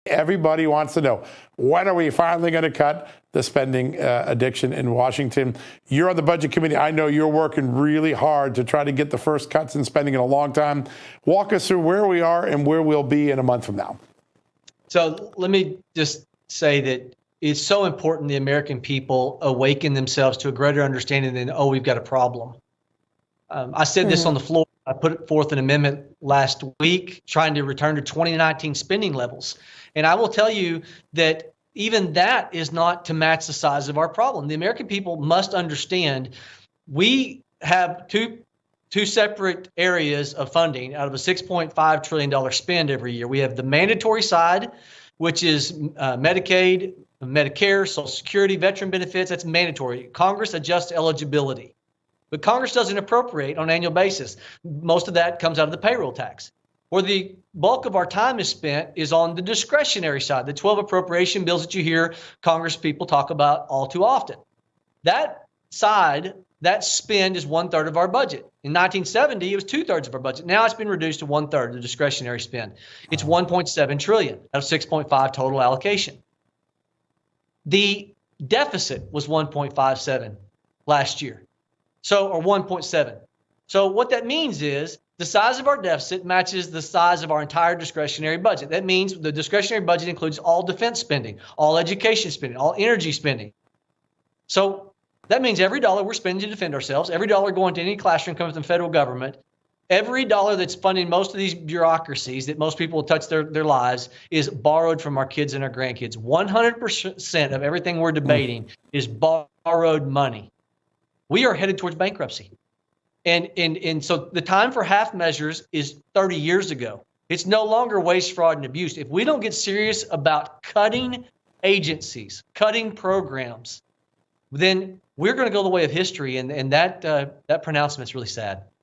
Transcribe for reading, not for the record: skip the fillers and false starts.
Everybody wants to know, when are we finally going to cut the spending addiction in Washington? You're on the budget committee. I know you're working really hard to try to get the first cuts in spending in a long time. Walk us through where we are and where we'll be in a month from now. So let me just say that it's so important the American people awaken themselves to a greater understanding than, oh, we've got a problem. I said this on the floor. I put forth an amendment last week trying to return to 2019 spending levels. And I will tell you that even that is not to match the size of our problem. The American people must understand we have two separate areas of funding out of a $6.5 trillion spend every year. We have the mandatory side, which is Medicaid, Medicare, Social Security, veteran benefits. That's mandatory. Congress adjusts eligibility. But Congress doesn't appropriate on an annual basis. Most of that comes out of the payroll tax. Where the bulk of our time is spent is on the discretionary side, the 12 appropriation bills that you hear Congress people talk about all too often. That side, that spend is 1/3 of our budget. In 1970, it was 2/3 of our budget. Now it's been reduced to 1/3, the discretionary spend. It's 1.7 trillion out of 6.5 total allocation. The deficit was 1.57 last year. Or 1.7. So what that means is the size of our deficit matches the size of our entire discretionary budget. That means the discretionary budget includes all defense spending, all education spending, all energy spending. So that means every dollar we're spending to defend ourselves, every dollar going to any classroom coming from the federal government, every dollar that's funding most of these bureaucracies that most people touch their lives is borrowed from our kids and our grandkids. 100% of everything we're debating is borrowed money. We are headed towards bankruptcy. And so the time for half measures is 30 years ago. It's no longer waste, fraud, and abuse. If we don't get serious about cutting agencies, cutting programs, then we're going to go the way of history. And that pronouncement's really sad.